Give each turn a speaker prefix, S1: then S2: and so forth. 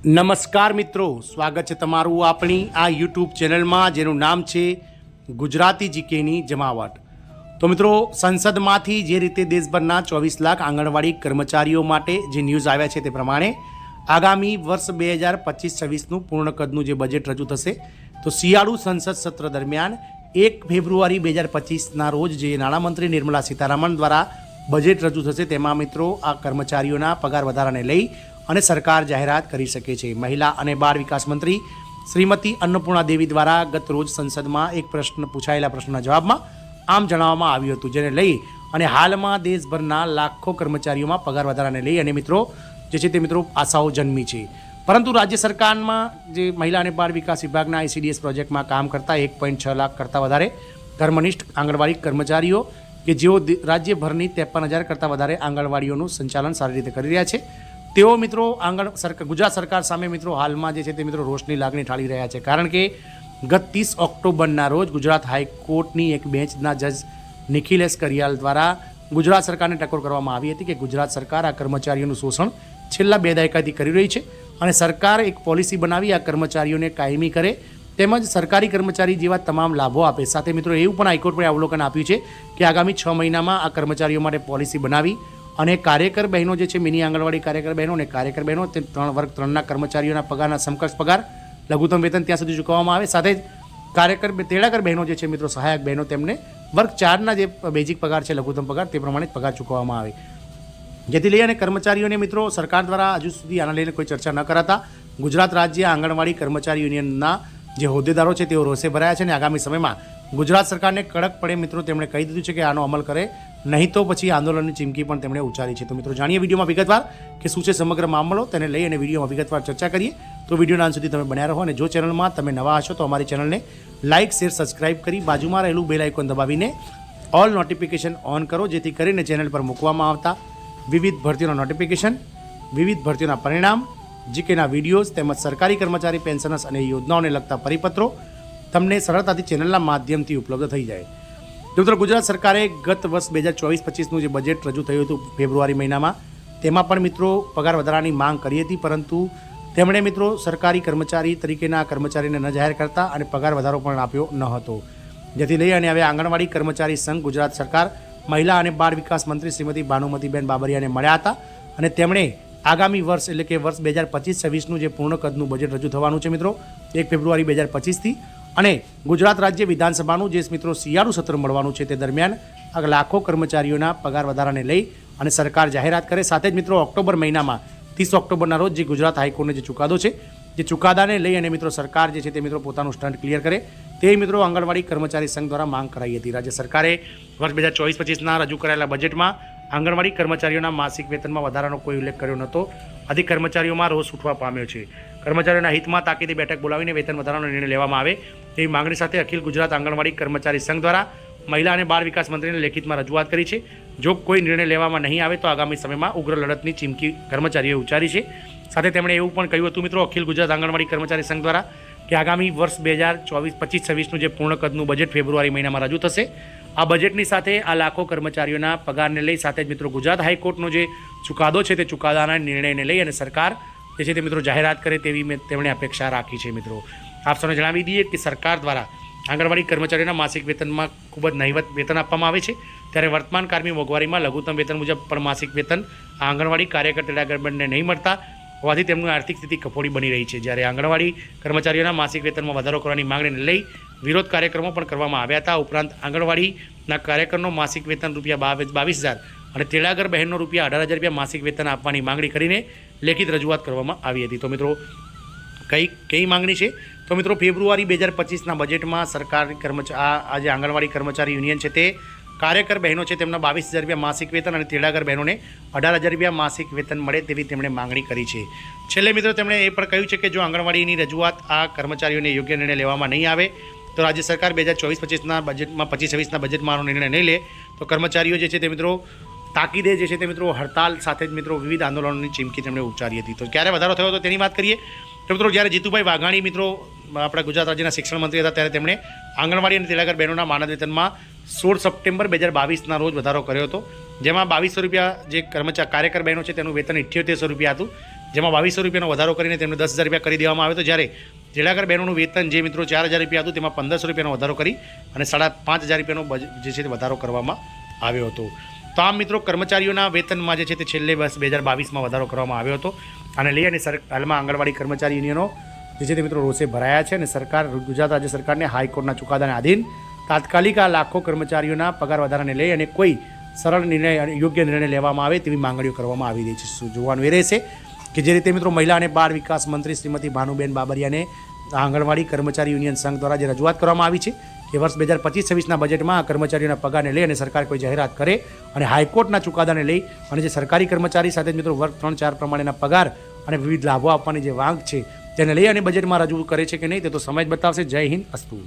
S1: નમસ્કાર મિત્રો, સ્વાગત છે તમારું આપણી આ યુટ્યુબ ચેનલમાં જેનું નામ છે ગુજરાતી જીકેની જમાવટ। તો મિત્રો, સંસદમાંથી જે રીતે દેશભરના 24 લાખ આંગણવાડી કર્મચારીઓ માટે જે ન્યૂઝ આવ્યા છે તે પ્રમાણે આગામી વર્ષ 2025-26નું પૂર્ણ કદનું જે બજેટ રજૂ થશે, તો શિયાળુ સંસદ સત્ર દરમિયાન 1 ફેબ્રુઆરી 2025ના રોજ જે નાણામંત્રી નિર્મલા સીતારામન દ્વારા બજેટ રજૂ થશે તેમાં મિત્રો આ કર્મચારીઓના પગાર વધારાને લઈ અને સરકાર જાહેરાત કરી શકે છે। મહિલા અને બાળ વિકાસ મંત્રી શ્રીમતી અન્નપૂર્ણા દેવી દ્વારા ગત રોજ સંસદમાં એક પ્રશ્ન પૂછાયેલા પ્રશ્નના જવાબમાં આમ જણાવવામાં આવ્યું હતું, જેને લઈ અને હાલમાં દેશભરના લાખો કર્મચારીઓમાં પગાર વધારાને લઈ અને મિત્રો જે છે તે મિત્રો આશાઓ જન્મી છે। પરંતુ રાજ્ય સરકારમાં જે મહિલા અને બાળ વિકાસ વિભાગના ICDS પ્રોજેક્ટમાં કામ કરતા 1.6 લાખ કરતાં વધારે કર્મનિષ્ઠ આંગણવાડી કર્મચારીઓ કે જેઓ રાજ્યભરની 53,000 કરતાં વધારે આંગણવાડીઓનું સંચાલન સારી રીતે કરી રહ્યા છે, તેઓ મિત્રો ગુજરાત સરકાર સામે મિત્રો હાલમાં જે છે તે મિત્રો રોષની લાગણી ઠાળી રહ્યા છે। કારણ કે ગત 30 ઓક્ટોબરના રોજ ગુજરાત હાઈકોર્ટની એક બેન્ચના જજ નિખિલ એસ કરિયાલ દ્વારા ગુજરાત સરકારને ટકોર કરવામાં આવી હતી કે ગુજરાત સરકાર આ કર્મચારીઓનું શોષણ છેલ્લા 2 દાયકાથી કરી રહી છે અને સરકાર એક પોલિસી બનાવી આ કર્મચારીઓને કાયમી કરે તેમજ સરકારી કર્મચારી જેવા તમામ લાભો આપે। સાથે મિત્રો એવું પણ હાઈકોર્ટે અવલોકન આપ્યું છે કે આગામી 6 મહિનામાં આ કર્મચારીઓ માટે પોલિસી બનાવી અને કાર્યકર બહેનો જે છે મિની આંગણવાડી કાર્યકર બહેનો અને કાર્યકર બહેનો તે વર્ગ 3ના કર્મચારીઓના પગારના સમકક્ષ પગાર લઘુત્તમ વેતન ત્યાં સુધી ચૂકવવામાં આવે। સાથે જ તેડાગર બહેનો જે છે મિત્રો સહાયક બહેનો તેમને વર્ગ 4ના જે બેઝિક પગાર છે લઘુત્તમ પગાર તે પ્રમાણે પગાર ચૂકવવામાં આવે, જેથી લઈ અને કર્મચારીઓને મિત્રો સરકાર દ્વારા હજુ સુધી આના લઈને કોઈ ચર્ચા ન કરાતા ગુજરાત રાજ્ય આંગણવાડી કર્મચારી યુનિયનના જે હોદ્દેદારો છે તેઓ રોષે ભરાયા છે અને આગામી સમયમાં ગુજરાત સરકારને કડકપણે મિત્રો તેમણે કહી દીધું છે કે આનો અમલ કરે, નહીં તો પછી આંદોલનની ચીમકી પણ તેમણે ઉચ્ચારી છે। તો મિત્રો જાણીએ વિડીયોમાં વિગતવાર કે શું છે સમગ્ર મામલો, તેને લઈ અને વિડીયોમાં વિગતવાર ચર્ચા કરીએ। તો વિડીયોના અંત સુધી તમે બન્યા રહો અને જો ચેનલમાં તમે નવા હશો તો અમારી ચેનલને લાઇક, શેર, સબસ્ક્રાઇબ કરી બાજુમાં રહેલું બેલ આઇકોન દબાવીને ઓલ નોટિફિકેશન ઓન કરો, જેથી કરીને ચેનલ પર મૂકવામાં આવતા વિવિધ ભરતીઓના નોટિફિકેશન, વિવિધ ભરતીઓના પરિણામ, જીકેના વિડીયોઝ તેમજ સરકારી કર્મચારી પેન્શનર્સ અને યોજનાઓને લગતા પરિપત્રો તમને સરળતાથી ચેનલના માધ્યમથી ઉપલબ્ધ થઈ જાય। મિત્રો, ગુજરાત સરકારે ગત વર્ષ 2024-25નું જે બજેટ રજૂ થયું હતું ફેબ્રુઆરી મહિનામાં, તેમાં પણ મિત્રો પગાર વધારાની માંગ કરી હતી, પરંતુ તેમણે મિત્રો સરકારી કર્મચારી તરીકેના કર્મચારીને ન જાહેર કરતા અને પગાર વધારો પણ આપ્યો ન હતો, જેથી લઈ અને હવે આંગણવાડી કર્મચારી સંઘ ગુજરાત સરકાર મહિલા અને બાળ વિકાસ મંત્રી શ્રીમતી ભાનુમતીબેન બાબરિયાને મળ્યા હતા અને તેમણે આગામી વર્ષ એટલે કે વર્ષ 2025-26નું જે પૂર્ણ કદનું બજેટ રજૂ થવાનું છે મિત્રો 1 ફેબ્રુઆરી 2025થી અને ગુજરાત રાજ્ય વિધાનસભાનું જે મિત્રો શિયાળુ સત્ર મળવાનું છે તે દરમિયાન આ લાખો કર્મચારીઓના પગાર વધારાને લઈ અને સરકાર જાહેરાત કરે। સાથે જ મિત્રો ઓક્ટોબર મહિનામાં 30 ઓક્ટોબરના રોજ જે ગુજરાત હાઈકોર્ટનો જે ચુકાદો છે જે ચુકાદાને લઈ અને મિત્રો સરકાર જે છે તે મિત્રો પોતાનું સ્ટન્ટ ક્લિયર કરે તે મિત્રો આંગણવાડી કર્મચારી સંઘ દ્વારા માંગ કરાઈ હતી। રાજ્ય સરકારે વર્ષ 2024-25ના રજૂ કરાયેલા બજેટમાં આંગણવાડી કર્મચારીઓના માસિક વેતનમાં વધારાનો કોઈ ઉલ્લેખ કર્યો નહોતો। અધિક કર્મચારીઓમાં રોષ ઉઠવા પામ્યો છે। કર્મચારીઓના હિતમાં તાકીદે બેઠક બોલાવીને વેતન વધારાનો નિર્ણય લેવામાં આવે તેવી માંગણી સાથે અખિલ ગુજરાત આંગણવાડી કર્મચારી સંઘ દ્વારા મહિલા અને બાળ વિકાસ મંત્રીને લેખિતમાં રજૂઆત કરી છે। જો કોઈ નિર્ણય લેવામાં નહીં આવે તો આગામી સમયમાં ઉગ્ર લડતની ચીમકી કર્મચારીઓએ ઉચ્ચારી છે। સાથે તેમણે એવું પણ કહ્યું હતું મિત્રો અખિલ ગુજરાત આંગણવાડી કર્મચારી સંઘ દ્વારા કે આગામી વર્ષ 2024-25-26નું જે પૂર્ણ કદનું બજેટ ફેબ્રુઆરી મહિનામાં રજૂ થશે, આ બજેટની સાથે આ લાખો કર્મચારીઓના પગારને લઈ સાથે જ મિત્રો ગુજરાત હાઈકોર્ટનો જે ચુકાદો છે તે ચુકાદાના નિર્ણયને લઈ અને સરકાર જે છે તે મિત્રો જાહેરાત કરે તેવી તેમણે અપેક્ષા રાખી છે। મિત્રો, આપ સૌને જણાવી દઈએ કે સરકાર દ્વારા આંગણવાડી કર્મચારીઓના માસિક વેતનમાં ખૂબ જ નહિવત વેતન આપવામાં આવે છે, ત્યારે વર્તમાન કાયમી મોંઘવારીમાં લઘુત્તમ વેતન મુજબ પણ માસિક વેતન આંગણવાડી કાર્યકર તેડાગરબંધને નહીં મળતા હોવાથી તેમની આર્થિક સ્થિતિ કફોડી બની રહી છે। જ્યારે આંગણવાડી કર્મચારીઓના માસિક વેતનમાં વધારો કરવાની માંગણીને લઈ વિરોધ કાર્યક્રમો પણ કરવામાં આવ્યા હતા। ઉપરાંત આંગણવાડીના કાર્યકરનો માસિક વેતન ₹22,000 અને તેડાગર બહેનનો ₹18,000 માસિક વેતન આપવાની માંગણી કરીને લેખિત રજૂઆત કરવામાં આવી હતી। તો મિત્રો કઈ માંગણી છે? તો મિત્રો ફેબ્રુઆરી 2025ના બજેટમાં સરકારી આ જે આંગણવાડી કર્મચારી યુનિયન છે તે કાર્યકર બહેનો છે તેમના ₹22,000 માસિક વેતન અને તેડાગર બહેનોને ₹18,000 માસિક વેતન મળે તેવી તેમણે માંગણી કરી છે। છેલ્લે મિત્રો તેમણે એ પણ કહ્યું છે કે જો આંગણવાડીની રજૂઆત આ કર્મચારીઓને યોગ્ય નિર્ણય લેવામાં નહીં આવે તો રાજ્ય સરકાર 2024-25ના બજેટમાં 25-26ના બજેટમાં આનો નિર્ણય નહીં લે તો કર્મચારીઓ જે છે તે મિત્રો તાકીદે જે છે તે મિત્રો હડતાલ સાથે જ મિત્રો વિવિધ આંદોલનોની ચીમકી તેમણે ઉચ્ચારી હતી। તો ક્યારે વધારો થયો હતો તેની વાત કરીએ તો મિત્રો જ્યારે જીતુભાઈ વાઘાણી મિત્રો આપણા ગુજરાત રાજ્યના શિક્ષણ મંત્રી હતા ત્યારે તેમણે આંગણવાડી અને તેડાગર બહેનોના માનદ વેતનમાં 16 સપ્ટેમ્બર 2022ના રોજ વધારો કર્યો હતો, જેમાં ₹2,200 જે કાર્યકર બહેનો છે તેનું વેતન ₹7800 હતું, જેમાં 2200 રૂપિયાનો વધારો કરીને તેમને 10,000 રૂપિયા કરી દેવામાં આવ્યો હતો, જ્યારે તેડાગર બહેનોનું વેતન જે મિત્રો 4,000 રૂપિયા હતું તેમાં 1,500 રૂપિયાનો વધારો કરી અને 5,500 રૂપિયાનો જે છે તે વધારો કરવામાં આવ્યો હતો. તો આમ મિત્રો કર્મચારીઓના વેતનમાં જે છે તે છેલ્લે વર્ષ 2022માં વધારો કરવામાં આવ્યો હતો. અને લઈ અને હાલમાં આંગણવાડી કર્મચારી યુનિયનો જે છે તે મિત્રો રોષે ભરાયા છે અને ગુજરાત રાજ્ય સરકારને હાઈકોર્ટના ચુકાદાને આધીન તાત્કાલિક આ લાખો કર્મચારીઓના પગાર વધારાને લઈ અને કોઈ સરળ નિર્ણય અને યોગ્ય નિર્ણય લેવામાં આવે તેવી માંગણીઓ કરવામાં આવી રહી છે. શું જોવાનું એ રહેશે કે જે રીતે મિત્રો મહિલા અને બાળ વિકાસ મંત્રી શ્રીમતી ભાનુબેન બાબરિયાને આંગણવાડી કર્મચારી યુનિયન સંઘ દ્વારા જે રજૂઆત કરવામાં આવી છે કે વર્ષ 2025-26ના બજેટમાં કર્મચારીઓના પગારને લઈ અને સરકાર કોઈ જાહેરાત કરે અને હાઈકોર્ટના ચુકાદાને લઈ અને જે સરકારી કર્મચારી સાથે મિત્રો વર્ગ 3-4 પ્રમાણેના પગાર અને વિવિધ લાભો આપવાની જે માંગ છે તેને લઈ અને બજેટમાં રજૂ કરે છે કે નહીં તે તો સમય જ બતાવશે. જય હિન્દ, અસ્તુ.